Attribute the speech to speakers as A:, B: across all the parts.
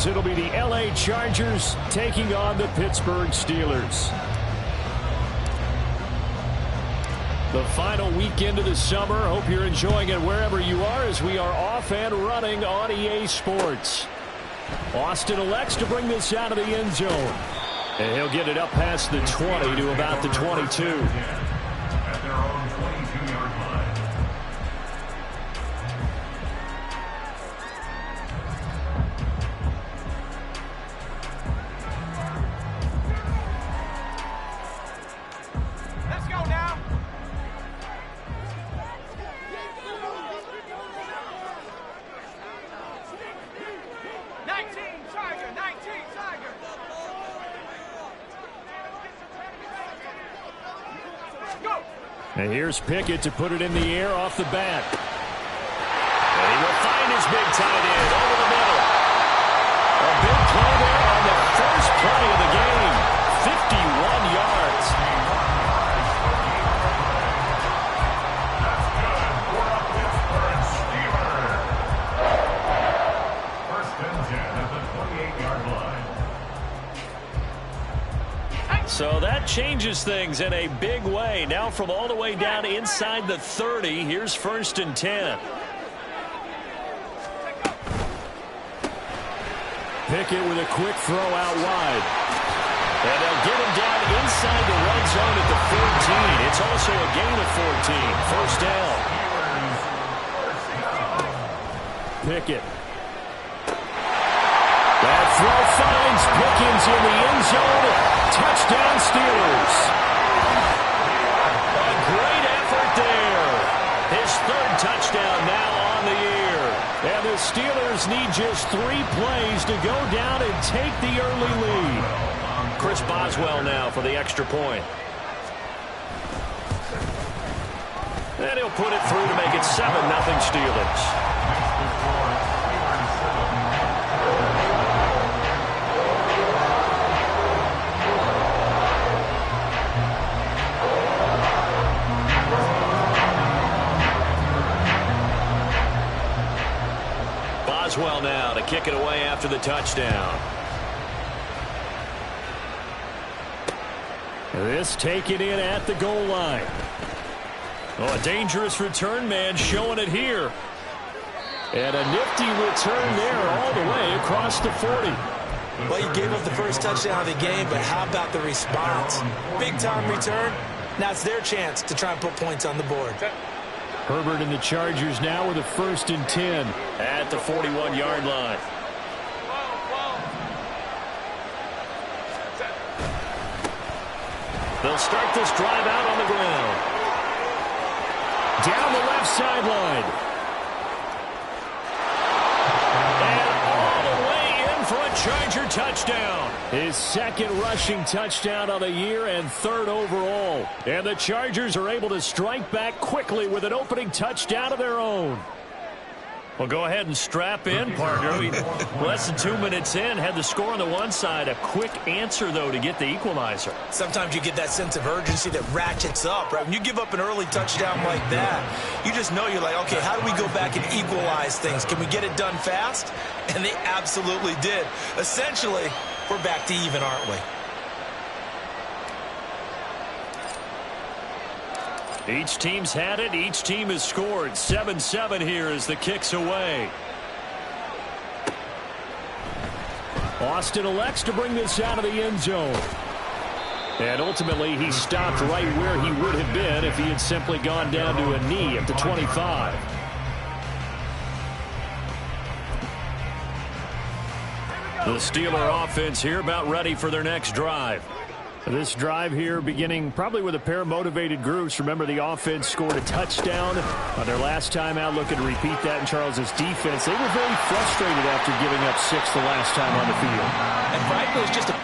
A: as it'll be the L.A. Chargers taking on the Pittsburgh Steelers. The final weekend of the summer. Hope you're enjoying it wherever you are as we are off and running on EA Sports. Austin elects to bring this out of the end zone. And he'll get it up past the 20 to about the 22.
B: At their own 22-yard line.
C: Let's go now.
A: And here's Pickett to put it in the air off the bat. And he will find his big tight end over the middle. A big play there on the first play of the game. 51 yards.
B: First and 10 at the 28-yard line.
A: So that changes things in a big way. Now from all the way down inside the 30, here's first and 10. Pickett with a quick throw out wide. And they'll get him down inside the red zone at the 14. It's also a gain of 14. First down. Pickett. That throw finds Pickens in the end zone. Touchdown Steelers. A great effort there. His third touchdown now on the year. And the Steelers need just 3 plays to go down and take the early lead. Chris Boswell now for the extra point. And he'll put it through to make it 7-0 Steelers. Boswell now to kick it away after the touchdown. This taken in at the goal line. Oh, a dangerous return man showing it here. And a nifty return there all the way across the 40.
D: Well, you gave up the first touchdown of the game, but how about the response? Big-time return. Now it's their chance to try and put points on the board.
A: Herbert and the Chargers now with a first and 10 at the 41-yard line. They'll start this drive out on the ground. Down the left sideline. And all the way in for a Charger touchdown. His second rushing touchdown of the year and third overall. And the Chargers are able to strike back quickly with an opening touchdown of their own. Well, go ahead and strap in, partner. Less than 2 minutes in, had the score on the one side. A quick answer, though, to get the equalizer.
D: Sometimes you get that sense of urgency that ratchets up, right? When you give up an early touchdown like that, you just know you're like, okay, how do we go back and equalize things? Can we get it done fast? And they absolutely did. Essentially, we're back to even, aren't we?
A: Each team's had it. Each team has scored. 7-7 here as the kick's away. Austin elects to bring this out of the end zone. And ultimately, he stopped right where he would have been if he had simply gone down to a knee at the 25. The Steeler offense here about ready for their next drive. This drive here beginning probably with a pair of motivated groups. Remember, the offense scored a touchdown on their last time out, looking to repeat that in Charles's defense. They were very frustrated after giving up 6 the last time on the field.
D: And right, it was just a...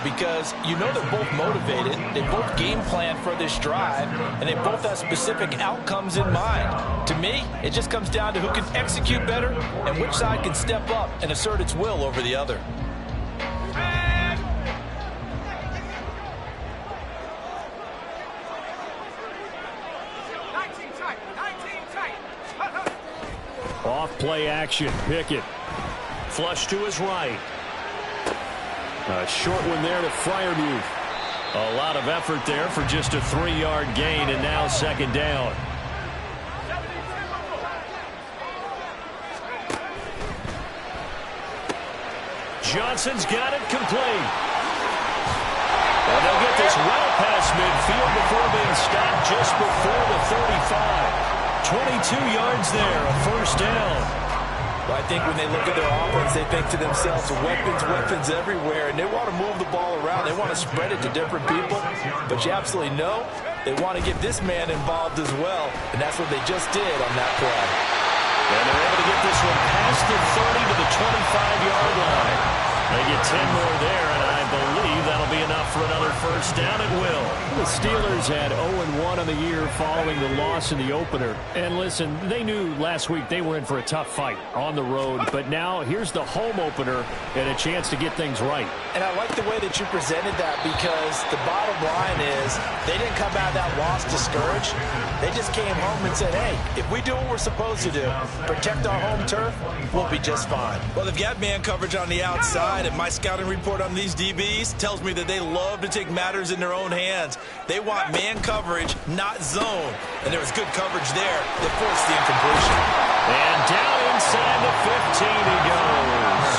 D: because you know they're both motivated, they both game plan for this drive, and they both have specific outcomes in mind. To me, it just comes down to who can execute better and which side can step up and assert its will over the other.
A: Off play action, Pickett. Flush to his right. A short one there to Freiermuth. A lot of effort there for just a 3-yard gain, and now second down. Johnson's got it complete. And they'll get this well past midfield before being stopped just before the 35. 22 yards there, a first down.
D: Well, I think when they look at their offense, they think to themselves, weapons everywhere, and they want to move the ball around. They want to spread it to different people, but you absolutely know they want to get this man involved as well, and that's what they just did on that play.
A: And they're able to get this one past the 30 to the 25-yard line. They get 10 more there, and I believe that'll be enough for another first down at will. The Steelers had 0-1 on the year following the loss in the opener. And listen, they knew last week they were in for a tough fight on the road, but now here's the home opener and a chance to get things right.
D: And I like the way that you presented that, because the bottom line is they didn't come out of that loss discouraged. They just came home and said, hey, if we do what we're supposed to do, protect our home turf, we'll be just fine. Well, they've got man coverage on the outside, and my scouting report on these DBs tells me that they love to take matters in their own hands. They want man coverage, not zone. And there was good coverage there that forced the incompletion.
A: And down inside the 15 he goes.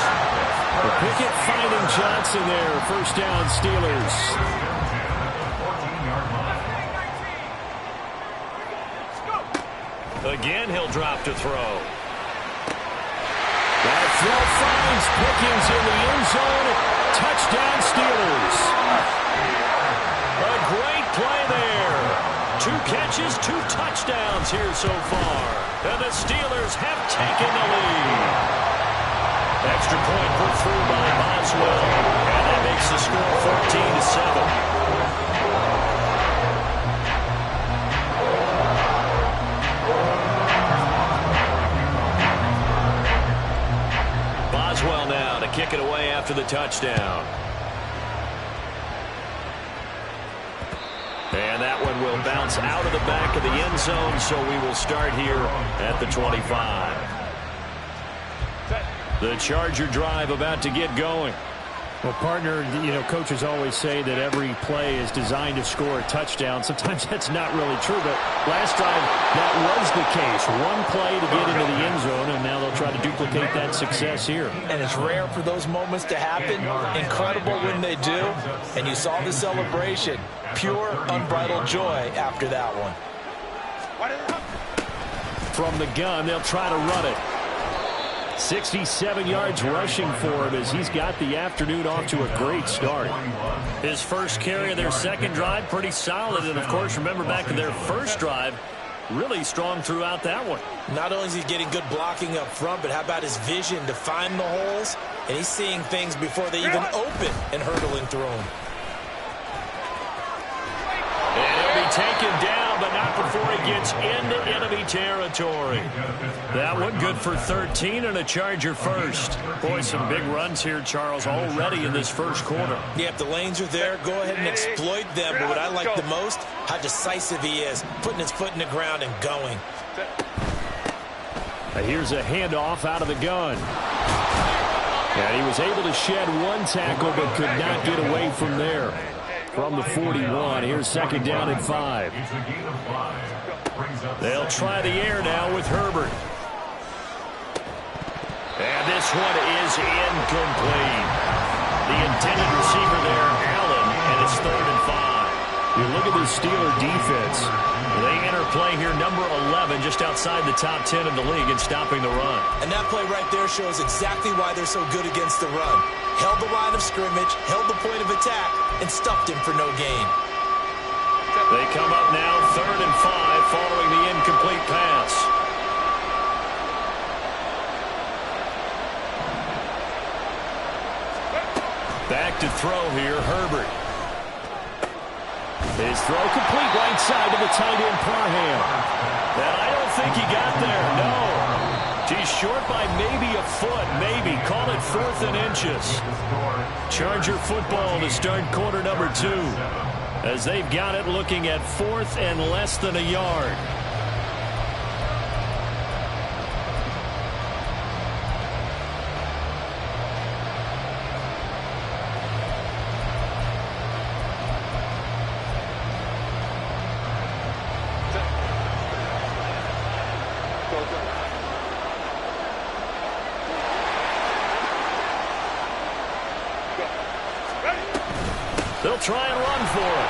A: Pickett finding Johnson there. First down, Steelers. Again, he'll drop to throw. That throw finds Pickens in the end zone. Touchdown, Steelers. A great play there. 2 catches, 2 touchdowns here so far. And the Steelers have taken the lead. Extra point put through by Boswell. And that makes the score 14-7. Boswell now to kick it away after the touchdown. And that one will bounce out of the back of the end zone, so we will start here at the 25. The Charger drive about to get going. Well, partner, you know, coaches always say that every play is designed to score a touchdown. Sometimes that's not really true, but last time that was the case. One play to get into the end zone, and now they'll try to duplicate that success here.
D: And it's rare for those moments to happen. Incredible when they do. And you saw the celebration. Pure, unbridled joy after that one.
A: From the gun, they'll try to run it. 67 yards rushing for him as he's got the afternoon off to a great start. His first carry of their second drive, pretty solid. And, of course, remember back to their first drive, really strong throughout that one.
D: Not only is he getting good blocking up front, but how about his vision to find the holes? And he's seeing things before they even open and hurdling through them.
A: And he'll be taken down, but not before he gets into enemy territory. That one good for 13 and a Charger first. Boy, some big runs here, Charles, already in this first quarter.
D: Yeah, if the lanes are there, go ahead and exploit them. But what I like the most, how decisive he is, putting his foot in the ground and going.
A: Here's a handoff out of the gun. And he was able to shed one tackle, but could not get away from there. From the 41, here's second down and 5. They'll try the air now with Herbert. And this one is incomplete. The intended receiver there, Allen, and it's 3rd and 5. You look at the Steeler defense. They enter play here, number 11, just outside the top 10 of the league in stopping the run.
D: And that play right there shows exactly why they're so good against the run. Held the line of scrimmage, held the point of attack, and stuffed him for no gain.
A: They come up now 3rd and 5 following the incomplete pass. Back to throw here, Herbert. His throw complete right side to the tight end, Parham. And I don't think he got there, no. He's short by maybe a foot, maybe. Call it 4th and inches. Charger football to start quarter number 2. As they've got it looking at 4th and less than a yard. They'll try and run for it.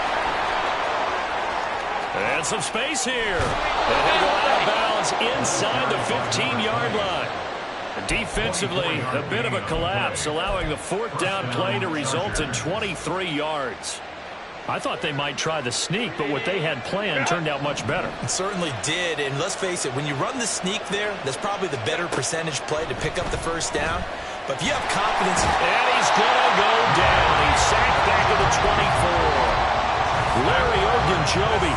A: And some space here. And they go out of bounds inside the 15-yard line. Defensively, a bit of a collapse, allowing the 4th down play to result in 23 yards. I thought they might try the sneak, but what they had planned turned out much better.
D: It certainly did, and let's face it, when you run the sneak there, that's probably the better percentage play to pick up the 1st down. But if you have confidence...
A: And he's going to go down. He's sacked back at the 24. Larry Ogunjobi,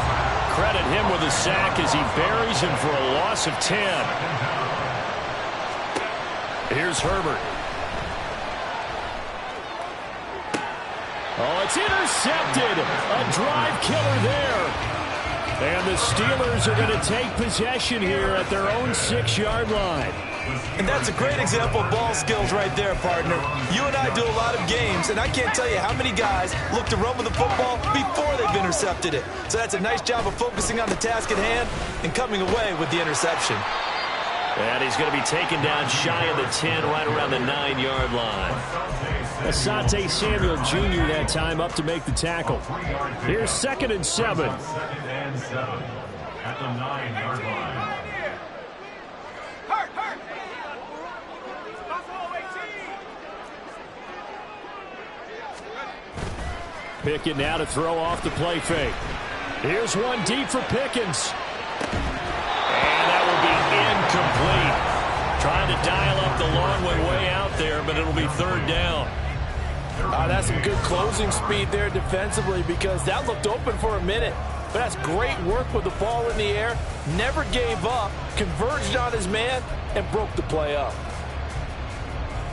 A: credit him with a sack as he buries him for a loss of 10. Here's Herbert. Oh, it's intercepted. A drive killer there. And the Steelers are going to take possession here at their own 6-yard line.
D: And that's a great example of ball skills right there, partner. You and I do a lot of games, and I can't tell you how many guys look to run with the football before they've intercepted it. So that's a nice job of focusing on the task at hand and coming away with the interception.
A: And he's going to be taken down shy of the 10, right around the 9-yard line. Asante Samuel Jr. that time up to make the tackle. Here's 2nd and 7.
B: 2nd and 7 at the 9-yard line.
A: Pickett now to throw off the play fake. Here's one deep for Pickens. And that will be incomplete. Trying to dial up the long way out there, but it'll be 3rd down.
C: That's some good closing speed there defensively, because that looked open for a minute. But that's great work with the ball in the air. Never gave up, converged on his man, and broke the play up.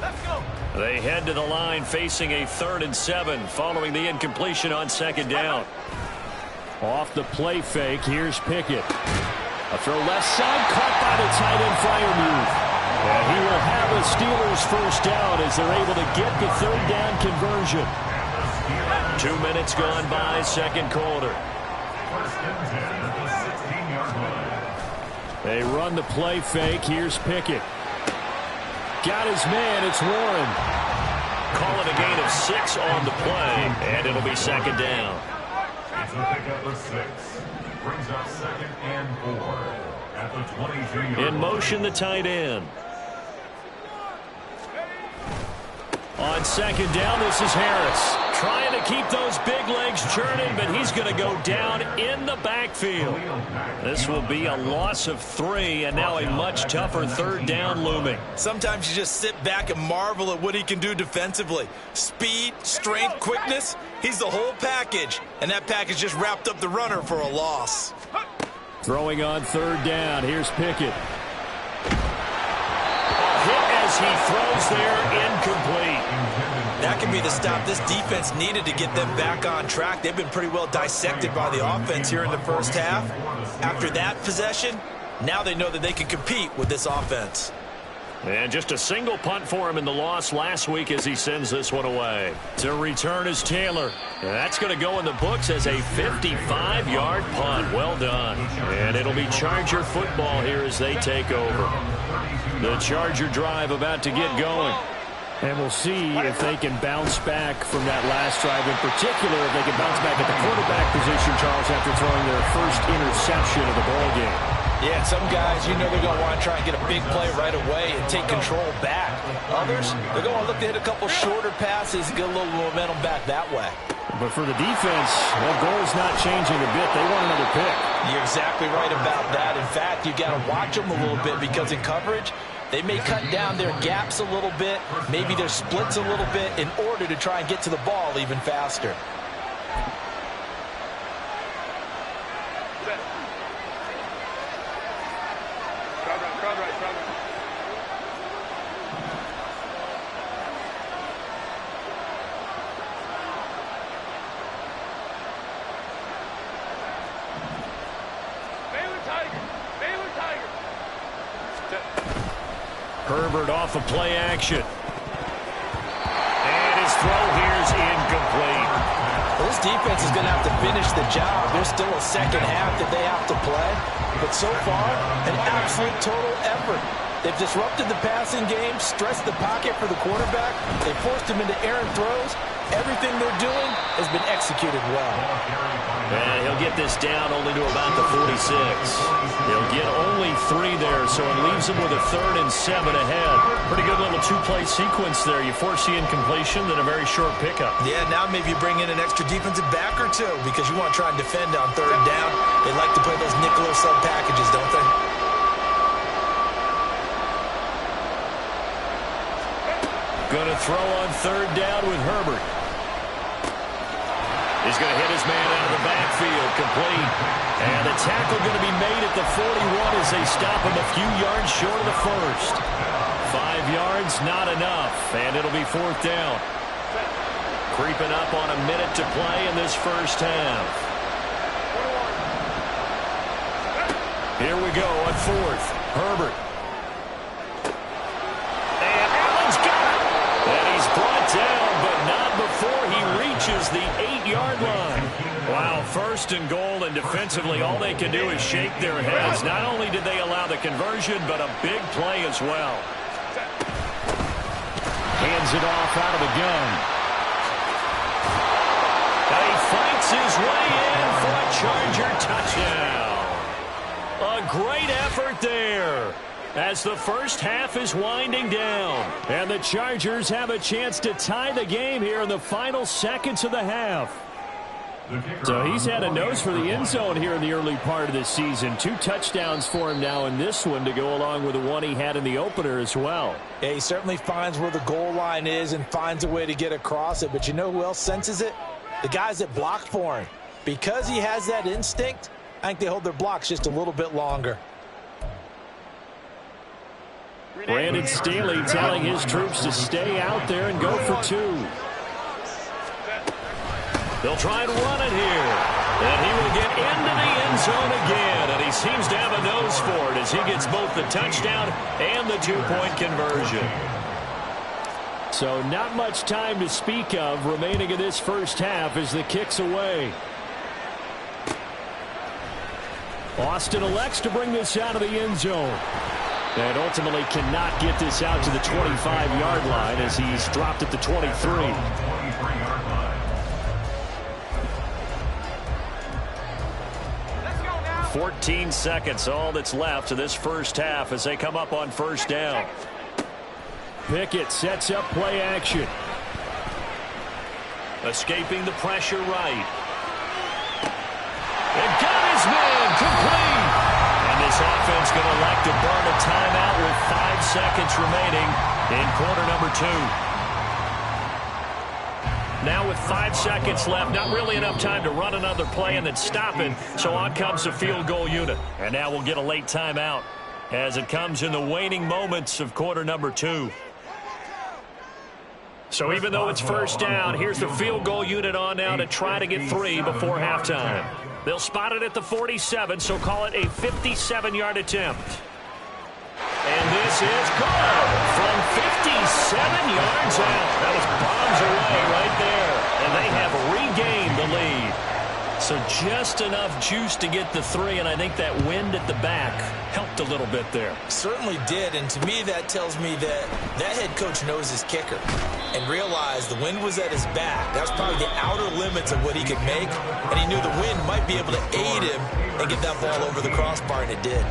B: Let's go.
A: They head to the line facing a 3rd and 7 following the incompletion on 2nd down. Off the play fake, here's Pickett. A throw left side, caught by the tight end Freiermuth. And he will have a Steelers 1st down as they're able to get the 3rd down conversion. 2 minutes gone by, 2nd quarter.
B: 1st and 10 at the 16-yard line.
A: They run the play fake, here's Pickett. Got his man, it's Warren. Call it a gain of 6 on the play, and it'll be 2nd down.
B: It's a pickup of 6. Brings up 2nd and 4 at the 23-yard line.
A: In motion, the tight end. On 2nd down, this is Harris. Trying to keep those big legs churning, but he's going to go down in the backfield. This will be a loss of 3, and now a much tougher 3rd down looming.
D: Sometimes you just sit back and marvel at what he can do defensively. Speed, strength, quickness, he's the whole package. And that package just wrapped up the runner for a loss.
A: Throwing on 3rd down, here's Pickett. Hit as he throws there, incomplete.
D: That can be the stop this defense needed to get them back on track. They've been pretty well dissected by the offense here in the 1st half. After that possession, now they know that they can compete with this offense.
A: And just a single punt for him in the loss last week as he sends this one away. To return is Taylor. And that's going to go in the books as a 55-yard punt. Well done. And it'll be Charger football here as they take over. The Charger drive about to get going. And we'll see if they can bounce back from that last drive. In particular, if they can bounce back at the quarterback position, Charles, after throwing their first interception of the ballgame.
C: Yeah, some guys, you know they're going to want to try and get a big play right away and take control back. Others, they're going to look to hit a couple shorter passes and get a little momentum back that way.
A: But for the defense, that goal is not changing a bit. They want another pick.
C: You're exactly right about that. In fact, you got to watch them a little bit because in coverage, They may cut down their gaps a little bit, maybe their splits a little bit in order to try and get to the ball even faster.
A: Herbert off of play action. And his throw here is incomplete.
C: Well, this defense is going to have to finish the job. There's still a second half that they have to play. But so far, an absolute total effort. They've disrupted the passing game, stressed the pocket for the quarterback. They forced him into errant throws. Everything they're doing has been executed well.
A: And he'll get this down only to about the 46. He'll get only 3 there, so it leaves him with a 3rd and 7 ahead. Pretty good little 2-play sequence there. You force the incompletion, then a very short pickup.
D: Yeah, now maybe you bring in an extra defensive back or two because you want to try and defend on 3rd down. They like to play those nickel or sub packages, don't they?
A: Going to throw on 3rd down with Herbert. He's going to hit his man out of the backfield, complete. And the tackle going to be made at the 41 as they stop him a few yards short of the first. 5 yards, not enough, and it'll be 4th down. Creeping up on a minute to play in this first half. Here we go on 4th. Herbert. And Allen's got it. And he's brought down, but not before he reaches the 8-yard line. Wow, 1st and goal, and defensively all they can do is shake their heads. Not only did they allow the conversion, but a big play as well. Hands it off out of the gun. And he fights his way in for a Charger touchdown. A great effort there as the first half is winding down. And the Chargers have a chance to tie the game here in the final seconds of the half. So he's had a nose for the end zone here in the early part of this season. 2 touchdowns for him now in this one to go along with the one he had in the opener as well.
C: Yeah, he certainly finds where the goal line is and finds a way to get across it. But you know who else senses it? The guys that block for him. Because he has that instinct, I think they hold their blocks just a little bit longer.
A: Brandon Staley telling his troops to stay out there and go for 2. They'll try and run it here. And he will get into the end zone again. And he seems to have a nose for it as he gets both the touchdown and the 2-point conversion. So not much time to speak of remaining in this first half as the kick's away. Austin elects to bring this out of the end zone. And ultimately cannot get this out to the 25-yard line as he's dropped at the 23. 14 seconds, all that's left of this first half as they come up on 1st down. Pickett sets up play action. Escaping the pressure right. And got his man complete. And this offense going to elect to burn a timeout with 5 seconds remaining in quarter number 2. Now with 5 seconds left, not really enough time to run another play and then stop it. So on comes the field goal unit. And now we'll get a late timeout as it comes in the waning moments of quarter number 2. So even though it's 1st down, here's the field goal unit on now to try to get 3 before halftime. They'll spot it at the 47, so call it a 57-yard attempt. And this is good from 57 yards out. That was bombs away right there. And they have regained the lead. So just enough juice to get the 3, and I think that wind at the back helped a little bit there.
D: Certainly did, and to me that tells me that that head coach knows his kicker and realized the wind was at his back. That was probably the outer limits of what he could make, and he knew the wind might be able to aid him and get that ball over the crossbar, and it did.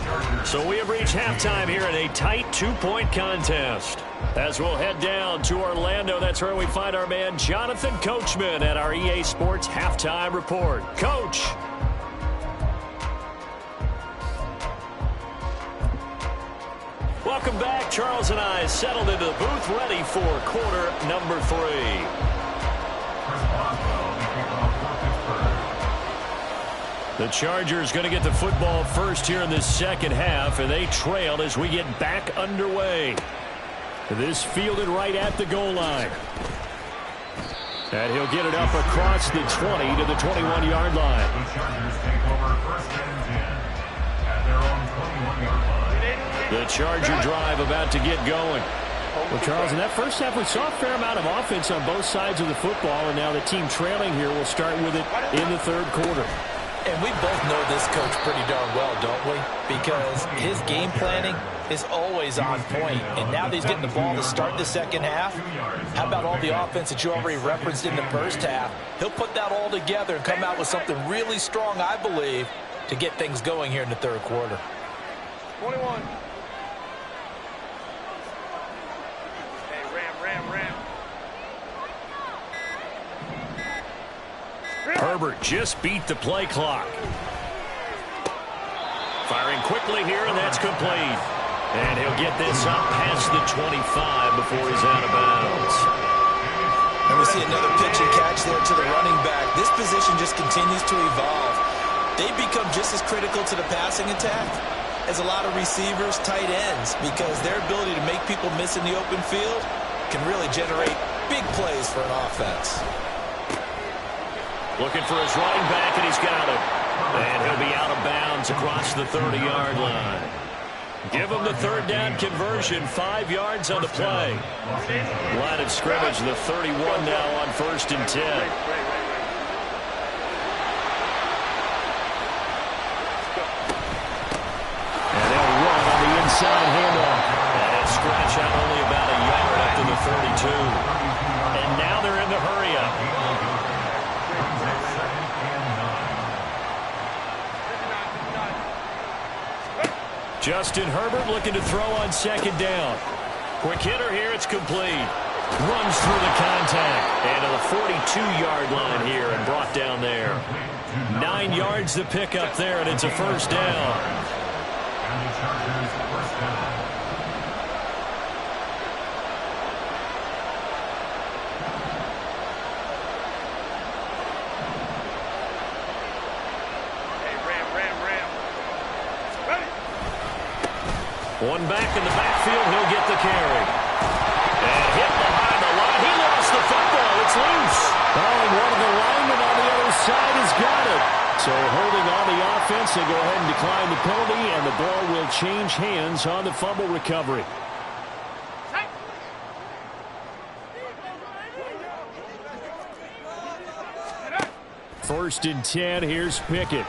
A: So we have reached halftime here in a tight 2-point contest. As we'll head down to Orlando, that's where we find our man Jonathan Coachman at our EA Sports Halftime Report. Coach. Welcome back. Charles and I settled into the booth, ready for quarter number 3. The Chargers going to get the football first here in this second half, and they trail as we get back underway. This fielded right at the goal line. And he'll get it up across the 20 to the 21-yard line.
B: The Chargers take over first and 10 at their own 21-yard line.
A: The Charger drive about to get going. Well, Charles, in that first half, we saw a fair amount of offense on both sides of the football, and now the team trailing here will start with it in the third quarter.
C: And we both know this coach pretty darn well, don't we? Because his game planning is always on point. And now that he's getting the ball to start the second half, how about all the offense that you already referenced in the first half? He'll put that all together and come out with something really strong, I believe, to get things going here in the third quarter.
E: 21. Hey, Ram.
A: Herbert just beat the play clock. Firing quickly here, and that's complete. And he'll get this up past the 25 before he's out of bounds.
D: And we see another pitch and catch there to the running back. This position just continues to evolve. They become just as critical to the passing attack as a lot of receivers, tight ends, because their ability to make people miss in the open field can really generate big plays for an offense.
A: Looking for his running back, and he's got it. And he'll be out of bounds across the 30-yard line. Give him the third down conversion, 5 yards on the play. Line of scrimmage, the 31 now on 1st and 10. And they'll run on the inside handoff. And he'll scratch out only about a yard up to the 32. And now they're in the hurry-up. Justin Herbert looking to throw on second down. Quick hitter here, it's complete. Runs through the contact. And to the 42-yard line here and brought down there. 9 yards to pick up there, and it's a first down.
B: And the Chargers first down.
A: One back in the backfield, he'll get the carry. And hit behind the line. He lost the football. It's loose. Oh, and one of the linemen on the other side has got it. So holding on the offense, they go ahead and decline the penalty, and the ball will change hands on the fumble recovery. First and 10, here's Pickett.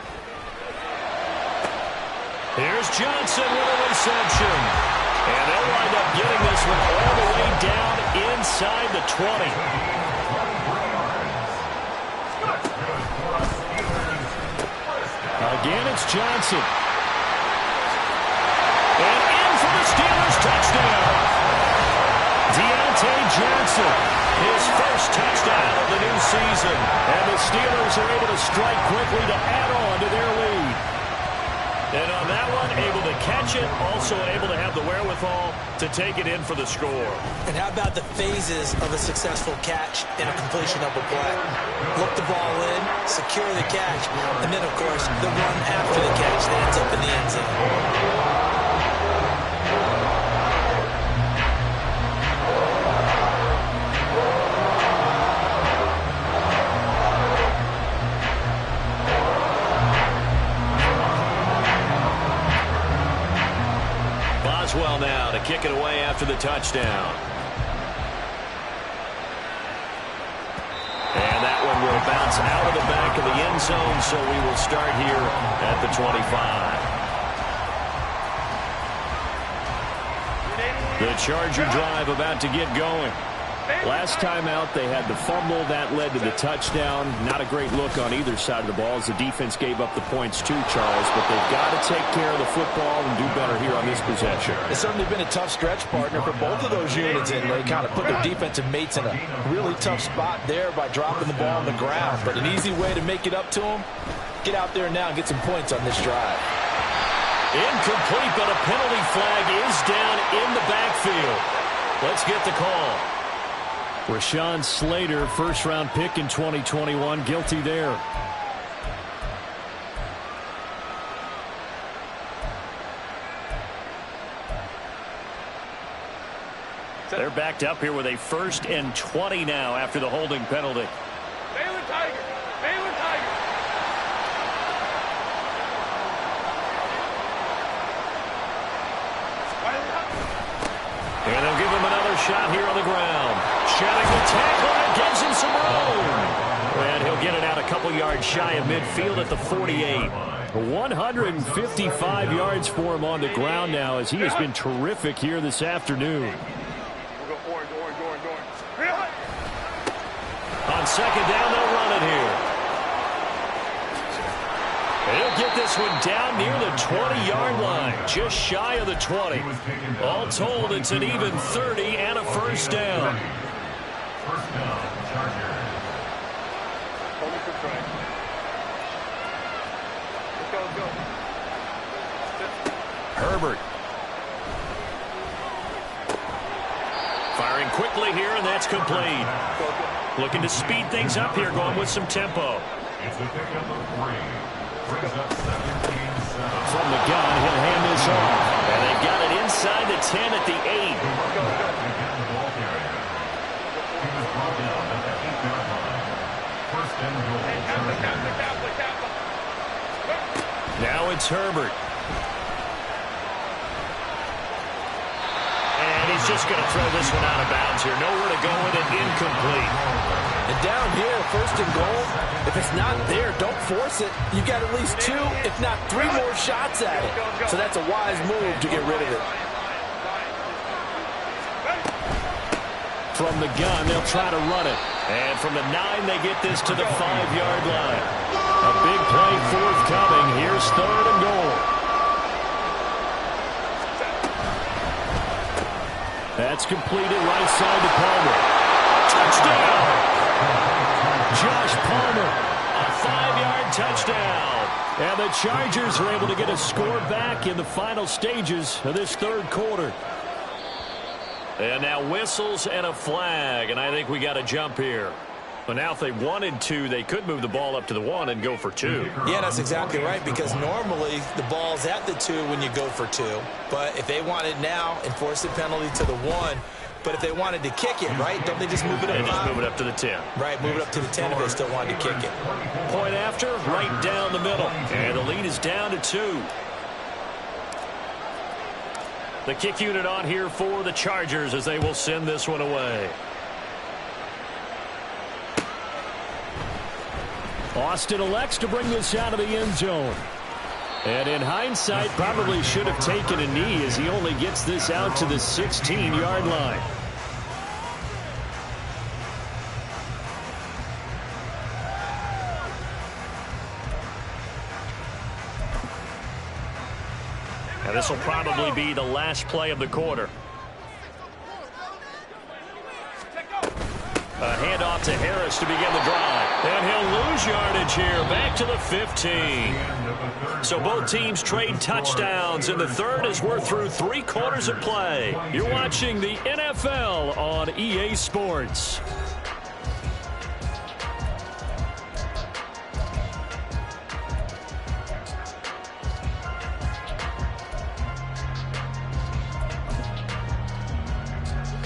A: Here's Johnson with a reception. And they'll wind up getting this one all the way down inside the 20. Again, it's Johnson. And in for the Steelers touchdown. Deontay Johnson, his first touchdown of the new season. And the Steelers are able to strike quickly to add on to their lead. And on that one, able to catch it, also able to have the wherewithal to take it in for the score.
D: And how about the phases of a successful catch and a completion of a play? Look the ball in, secure the catch, and then, of course, the run after the catch that ends up in the end zone.
A: Well now to kick it away after the touchdown. And that one will bounce out of the back of the end zone, so we will start here at the 25. The Charger drive about to get going. Last time out, they had the fumble. That led to the touchdown. Not a great look on either side of the ball as the defense gave up the points too, Charles. But they've got to take care of the football and do better here on this possession.
C: It's certainly been a tough stretch, partner, for both of those units. And they kind of put their defensive mates in a really tough spot there by dropping the ball on the ground. But an easy way to make it up to them, get out there now and get some points on this drive.
A: Incomplete, but a penalty flag is down in the backfield. Let's get the call. Rashawn Slater, first-round pick in 2021, guilty there. They're backed up here with a 1st and 20 now after the holding penalty.
E: Baylor Tiger. Baylor Tiger.
A: And they'll give him another shot here on the ground. Shedding the tackle, and gives him some room. And he'll get it out a couple yards shy of midfield at the 48. 155 yards for him on the ground now, as he has been terrific here this afternoon.
E: We'll go orange.
A: On second down, they'll run it here. He'll get this one down near the 20-yard line, just shy of the 20. All told, it's an even 30 and a first down.
B: First down, Chargers.
E: Hold me for track. Let's go.
A: Herbert. Firing quickly here, and that's complete. Looking to speed things up here, going with some tempo.
B: It's a pickup of 3. Brings up 17-7.
A: From the gun, he'll hand this off. And they've got it inside the 10 at the 8.
B: Again, the ball carrier. He was brought down at the 8-yard line. First and goal.
A: Now it's Herbert. And he's just going to throw this one out of bounds here. Nowhere to go with it, incomplete.
C: And down here, 1st and goal, if it's not there, don't force it. You've got at least 2, if not 3 more shots at it. So that's a wise move to get rid of it.
A: From the gun, they'll try to run it. And from the 9, they get this to the 5-yard line. A big play forthcoming. Here's 3rd and goal. That's completed right side to Palmer. Touchdown! Josh Palmer, a 5-yard touchdown. And the Chargers are able to get a score back in the final stages of this 3rd quarter. And now whistles and a flag, and I think we got to jump here. But now if they wanted to, they could move the ball up to the 1 and go for 2.
D: Yeah, that's exactly right, because normally the ball's at the 2 when you go for 2. But if they want it now, enforce the penalty to the 1. But if they wanted to kick it, right, don't they just move it up?
A: They just move it up to the 10.
D: Right, move it up to the 10 if they still wanted to kick it.
A: Point after, right down the middle. And the lead is down to 2. The kick unit on here for the Chargers as they will send this one away. Austin elects to bring this out of the end zone. And in hindsight, probably should have taken a knee as he only gets this out to the 16-yard line. And this will probably be the last play of the quarter. A handoff to Harris to begin the drive. And he'll lose yardage here, back to the 15. So both teams trade touchdowns in the 3rd as we're through 3 quarters of play. You're watching the NFL on EA Sports.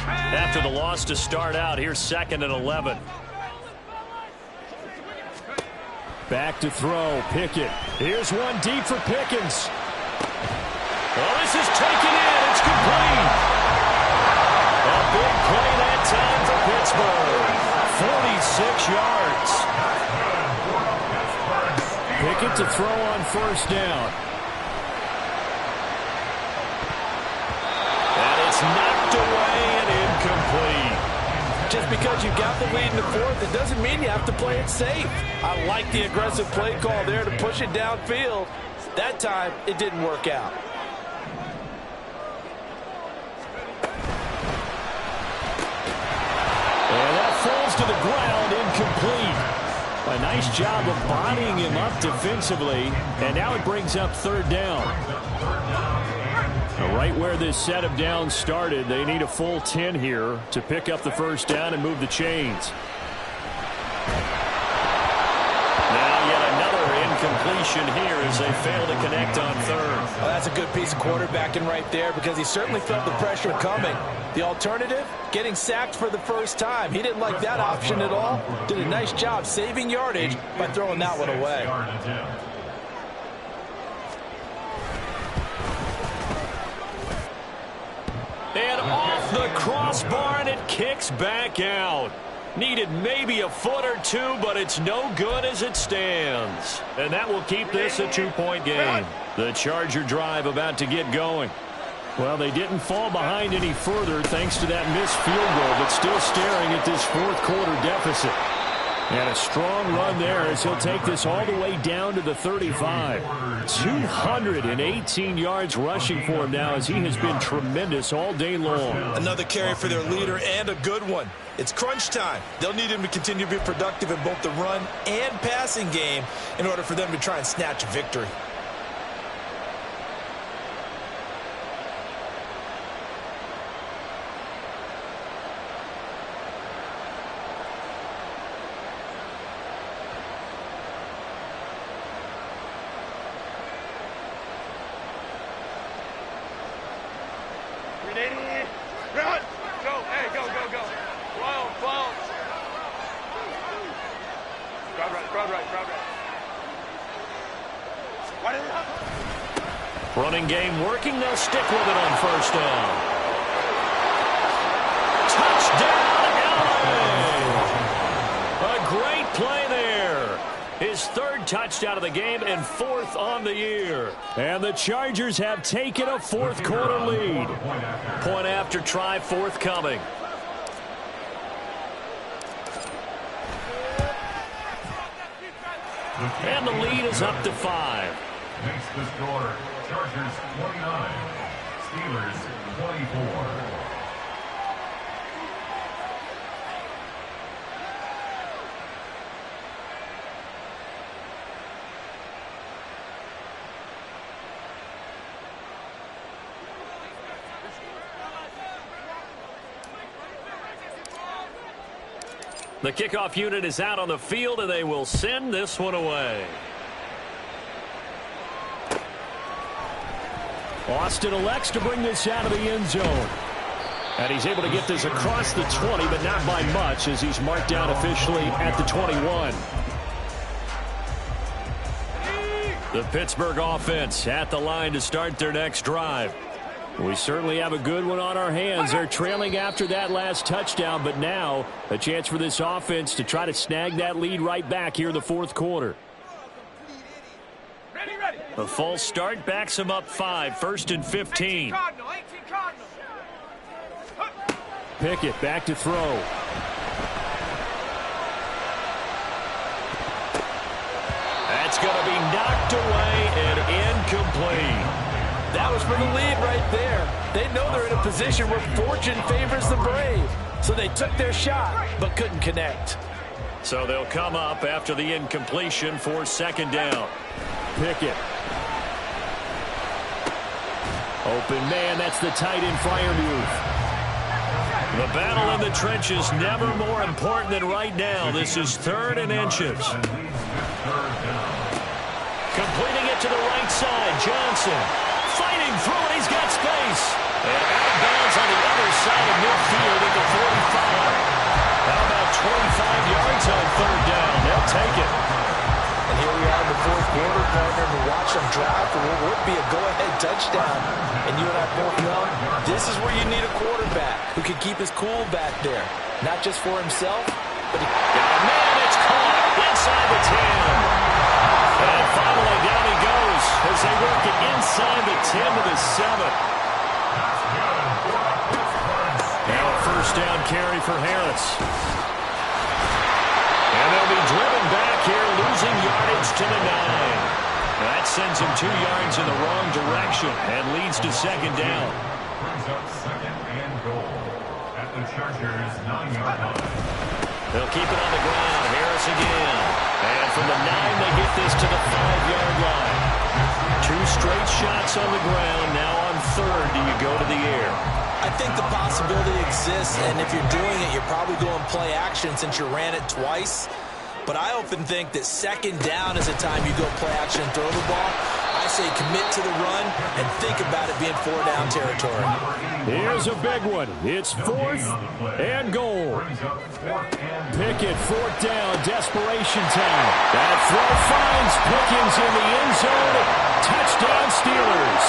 A: After the loss to start out, here's 2nd and 11. Back to throw, Pickett. Here's one deep for Pickens. Well, this is taken in. It's complete. A big play that time for Pittsburgh. 46 yards. Pickett to throw on 1st down. And it's knocked away and incomplete.
C: Just because you got the lead in the 4th, it doesn't mean you have to play it safe. I like the aggressive play call there to push it downfield. That time, it didn't work out.
A: And that falls to the ground, incomplete. A nice job of bodying him up defensively, and now it brings up third down. Right where this set of downs started, they need a full 10 here to pick up the first down and move the chains. Now yet another incompletion here as they fail to connect on third.
C: Well, that's a good piece of quarterbacking right there because he certainly felt the pressure coming. The alternative, getting sacked for the first time. He didn't like that option at all. Did a nice job saving yardage by throwing that one away.
A: And off the crossbar, and it kicks back out. Needed maybe a foot or two, but it's no good as it stands. And that will keep this a 2-point game. The Charger drive about to get going. Well, they didn't fall behind any further thanks to that missed field goal, but still staring at this fourth quarter deficit. And a strong run there as he'll take this all the way down to the 35. 218 yards rushing for him now as he has been tremendous all day long.
D: Another carry for their leader and a good one. It's crunch time. They'll need him to continue to be productive in both the run and passing game in order for them to try and snatch a victory.
E: Run! Go! Hey, go, go, go! Flow, flow! Crowd right, crowd right, crowd right. Wide it up!
A: Running game working. They'll stick with it on first down. Touchdown, LA! A great play there. His third touchdown of the game and fourth on the year. And the Chargers have taken a fourth quarter lead. Point after try forthcoming. And the lead is up to 5.
B: Makes the score Chargers 29, Steelers 24.
A: The kickoff unit is out on the field, and they will send this one away. Austin elects to bring this out of the end zone. And he's able to get this across the 20, but not by much as he's marked down officially at the 21. The Pittsburgh offense at the line to start their next drive. We certainly have a good one on our hands. They're trailing after that last touchdown, but now a chance for this offense to try to snag that lead right back here in the fourth quarter. The false start backs him up 5, 1st and 15. Pickett back to throw. That's going to be knocked away and incomplete.
C: That was for the lead right there. They know they're in a position where fortune favors the brave. So they took their shot, but couldn't connect.
A: So they'll come up after the incompletion for second down. Pickett. Open man, that's the tight end Freiermuth. The battle in the trenches never more important than right now. This is 3rd and inches. Completing it to the right side, Johnson. Fighting through it, he's got space. And out of bounds on the other side of midfield at the 45. How about 25 yards on third down? They'll take it.
C: And here we are in the fourth quarter, partner, to watch them drive for what would be a go-ahead touchdown. And you and I both know this is where you need a quarterback who can keep his cool back there. Not just for himself, but he...
A: Man, it's caught inside the 10. And finally, down he goes as they work it inside the 10 to the 7. Now a first down carry for Harris. And they'll be driven back here, losing yardage to the 9. That sends him 2 yards in the wrong direction and leads to second down.
B: Brings up second and goal at the Chargers' 9-yard line.
A: They'll keep it on the ground. Harris again. And from the 9, they get this to the 5-yard line. 2 straight shots on the ground. Now on 3rd, do you go to the air?
D: I think the possibility exists, and if you're doing it, you're probably going play action since you ran it twice. But I often think that 2nd down is a time you go play action and throw the ball. I say commit to the run and think about it being 4-down territory.
A: Here's a big one. It's 4th and goal. Pickett, 4th down, desperation time. That throw finds Pickens in the end zone. Touchdown Steelers.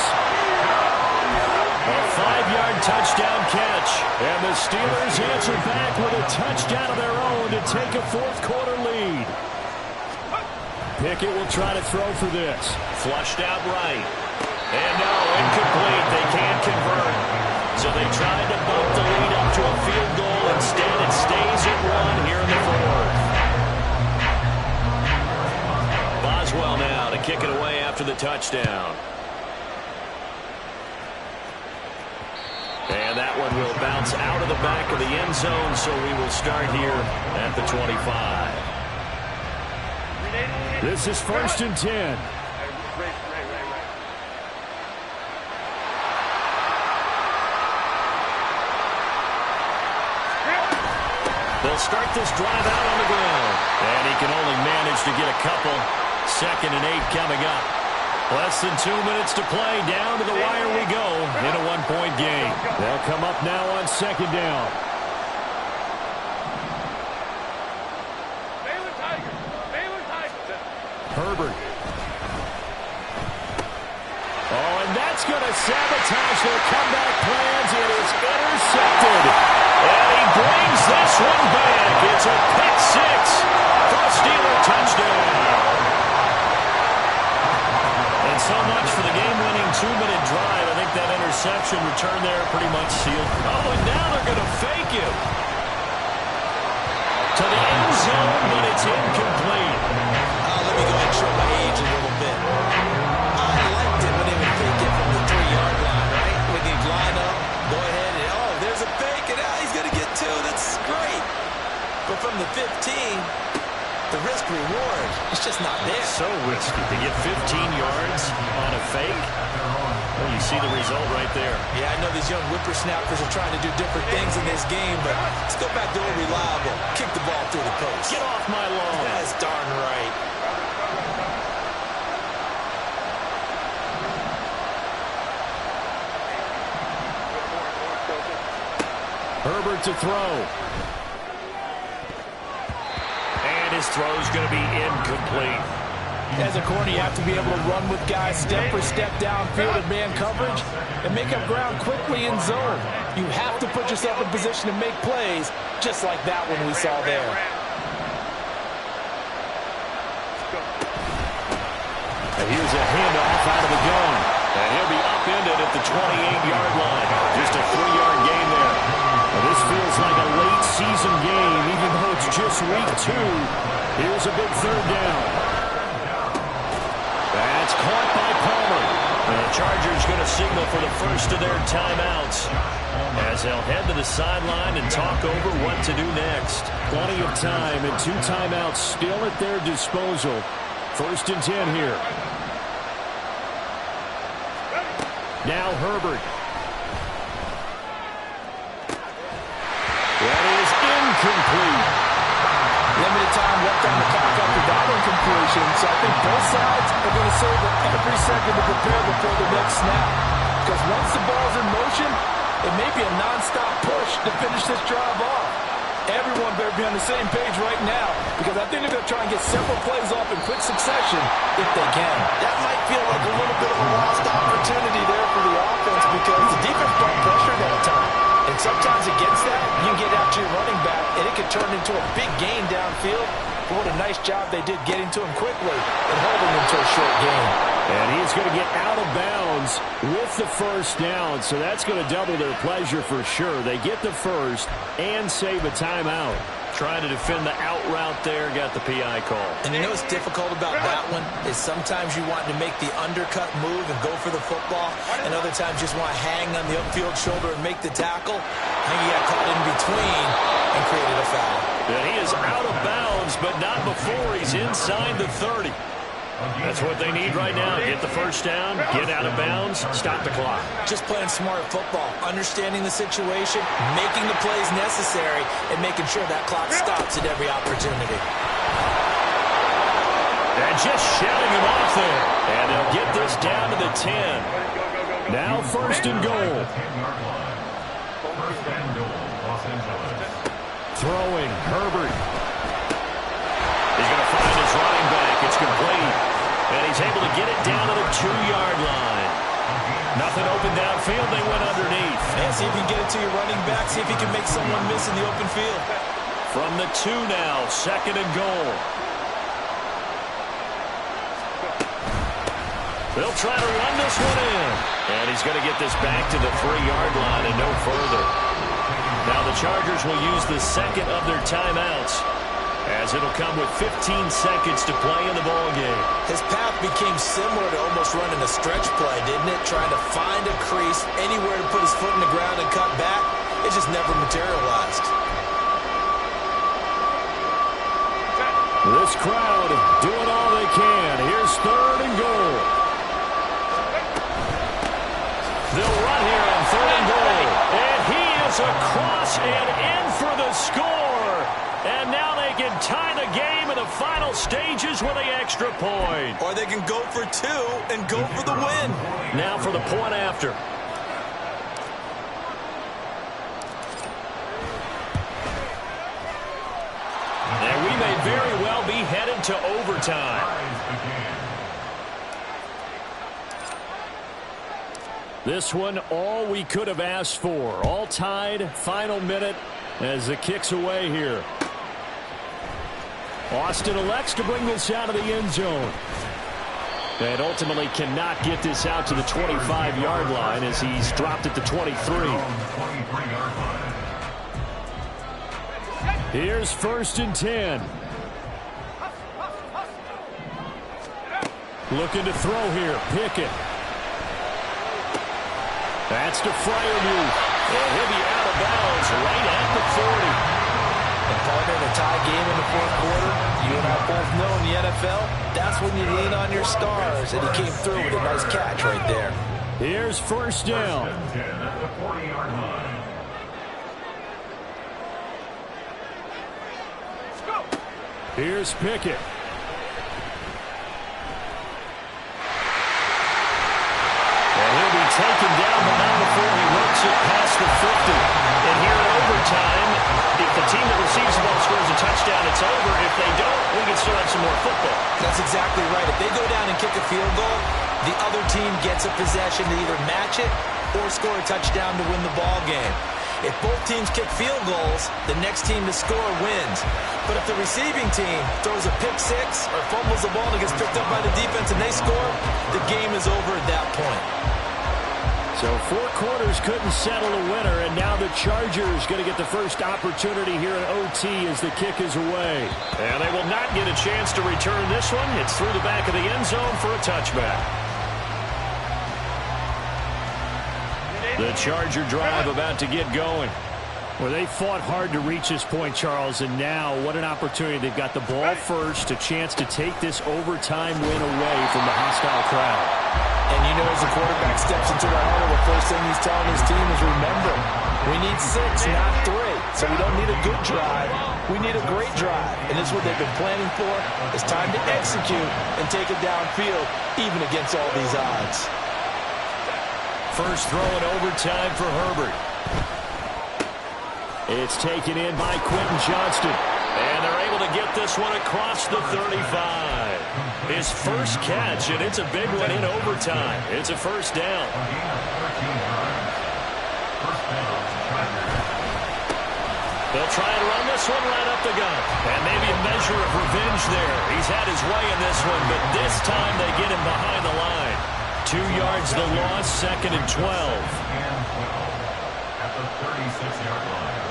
A: A 5-yard touchdown catch. And the Steelers answer back with a touchdown of their own to take a 4th-quarter lead. Pickett will try to throw for this. Flushed out right. And no, incomplete. They can't convert. So they tried to bump the lead up to a field goal. Instead, it stays at 1 here in the 4th. Boswell now to kick it away after the touchdown. And that one will bounce out of the back of the end zone, so we will start here at the 25. This is 1st and 10. They'll start this drive out on the ground. And he can only manage to get a couple. 2nd and 8 coming up. Less than 2 minutes to play. Down to the wire we go in a 1-point game. They'll come up now on 2nd down. Herbert. Oh, and that's going to sabotage their comeback plans. It is intercepted. And he brings this one back. It's a pick 6 for a Steeler touchdown. And so much for the game-winning 2-minute drive. I think that interception return there pretty much sealed. Oh, and now they're going to fake him to the end zone, but it's incomplete.
D: Let me go ahead and show my age a little bit. I liked it when they would fake it from the 3-yard line, right? When they'd line up, go ahead and, oh, there's a fake, and he's going to get 2. That's great. But from the 15, the risk-reward, it's just not there.
A: So risky to get 15 yards on a fake. Well, you see the result right there.
D: Yeah, I know these young whippersnappers are trying to do different things in this game, but let's go back to old reliable. Kick the ball through the post.
A: Get off my lawn.
D: That's darn right.
A: Herbert to throw. And his throw is going to be incomplete.
C: As a corner, you have to be able to run with guys step for step downfield in man coverage and make up ground quickly in zone. You have to put yourself in position to make plays, just like that one we saw there.
A: And here's a handoff out of the gun. And he'll be upended at the 28-yard line. Just a 3-yard gain there. Well, this feels like a late season game, even though it's just week 2. Here's a big 3rd down. That's caught by Palmer. And the Chargers going to signal for the first of their timeouts as they'll head to the sideline and talk over what to do next. Plenty of time and 2 timeouts still at their disposal. 1st and 10 here. Now Herbert. That is incomplete.
C: Limited time left on the clock after that incompletion, so I think both sides are going to save every second to prepare before the next snap. Because once the ball's in motion, it may be a non-stop push to finish this drive off. Everyone better be on the same page right now, because I think they're going to try and get several plays off in quick succession if they can.
D: That might feel like a little bit of a lost opportunity there for the offense because the defense brought pressure that time. And sometimes against that, you can get out to your running back, and it can turn into a big gain downfield. But what a nice job they did getting to him quickly and holding him to a short gain.
A: And he's going to get out of bounds with the 1st down, so that's going to double their pleasure for sure. They get the 1st and save a timeout. Trying to defend the out route there, got the PI call.
D: And you know what's difficult about that one is sometimes you want to make the undercut move and go for the football, and other times you just want to hang on the upfield shoulder and make the tackle. I think he got caught in between and created a foul.
A: And he is out of bounds, but not before he's inside the 30. That's what they need right now. Get the first down, get out of bounds, stop the clock.
D: Just playing smart football, understanding the situation, making the plays necessary, and making sure that clock stops at every opportunity.
A: And just shouting him off there. And they'll get this down to the 10. Now first and goal. Throwing, Herbert. He's going to find his running back. It's complete. And he's able to get it down to the 2-yard line. Nothing open downfield. They went underneath.
D: And see if you can get it to your running back. See if you can make someone miss in the open field.
A: From the 2 now, second and goal. They'll try to run this one in. And he's going to get this back to the 3-yard line and no further. Now the Chargers will use the second of their timeouts, as it'll come with 15 seconds to play in the ballgame.
D: His path became similar to almost running a stretch play, didn't it? Trying to find a crease, anywhere to put his foot in the ground and cut back. It just never materialized.
A: This crowd doing all they can. Here's third and goal. They'll run here on third and goal. And he is across and in for the score. And now they can tie the game in the final stages with the extra point.
D: Or they can go for 2 and go for the win.
A: Now for the point after. And we may very well be headed to overtime. This one, all we could have asked for. All tied, final minute as the kick's away here. Austin elects to bring this out of the end zone. And ultimately cannot get this out to the 25-yard line as he's dropped at the 23. Here's first and 10. Looking to throw here. Pickett. That's to Freiermuth. And he'll be out of bounds right at the 40.
D: And partner, in a tie game in the fourth quarter, you and I both know in the NFL, that's when you lean on your stars. And he came through with a nice catch right there.
A: Here's first down.
B: At the 40-yard line.
A: Here's Pickett. And he'll be taken down, but not before he works it past the 50. And here in overtime, if the team that receives the ball scores a touchdown, it's over. If they don't, we can still have some more football.
D: That's exactly right. If they go down and kick a field goal, the other team gets a possession to either match it or score a touchdown to win the ball game. If both teams kick field goals, the next team to score wins. But if the receiving team throws a pick six or fumbles the ball and gets picked up by the defense and they score, the game is over at that point.
A: So 4 quarters couldn't settle a winner, and now the Chargers going to get the first opportunity here in OT as the kick is away. And they will not get a chance to return this one. It's through the back of the end zone for a touchback. The Charger drive about to get going. Well, they fought hard to reach this point, Charles, and now what an opportunity. They've got the ball first, a chance to take this overtime win away from the hostile crowd.
D: And you know, as the quarterback steps into the huddle, the first thing he's telling his team is, remember, we need 6, not 3. So we don't need a good drive. We need a great drive. And this is what they've been planning for. It's time to execute and take it downfield, even against all these odds.
A: First throw in overtime for Herbert. It's taken in by Quentin Johnston. And they're able to get this one across the 35. His first catch, and it's a big one in overtime. It's a first down. They'll try and run this one right up the gut. And maybe a measure of revenge there. He's had his way in this one, but this time they get him behind the line. 2 yards the loss, second and 12.
B: At the 36-yard line.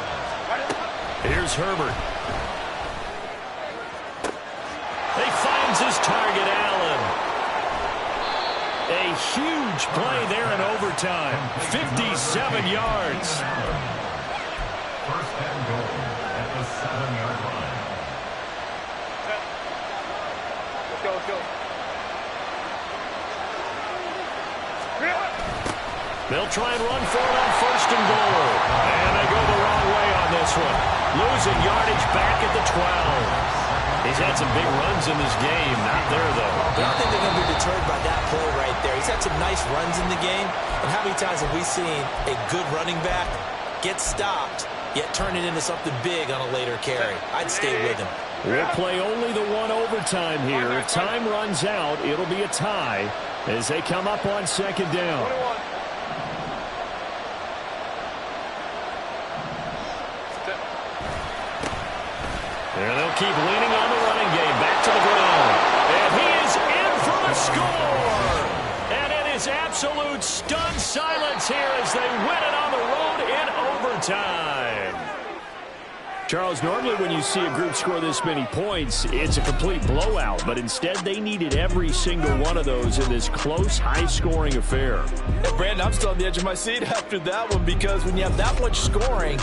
A: Here's Herbert. He finds his target, Allen. A huge play there in overtime. 57 yards.
B: First and goal at the 7-yard line.
A: They'll try and run for it on 1st and goal. And they go the wrong way on this one. Losing yardage back at the 12. He's had some big runs in this game. Not there, though.
D: I don't think they're going to be deterred by that play right there. He's had some nice runs in the game. And how many times have we seen a good running back get stopped, yet turn it into something big on a later carry? I'd stay with him.
A: We'll play only the one overtime here. If time runs out, it'll be a tie as they come up on 2nd down. And they'll keep leaning on the running game. Back to the ground. And he is in for the score. And it is absolute stunned silence here as they win it on the road in overtime. Charles, normally when you see a group score this many points, it's a complete blowout. But instead, they needed every single one of those in this close, high-scoring affair.
C: Brandon, I'm still on the edge of my seat after that one because when you have that much scoring,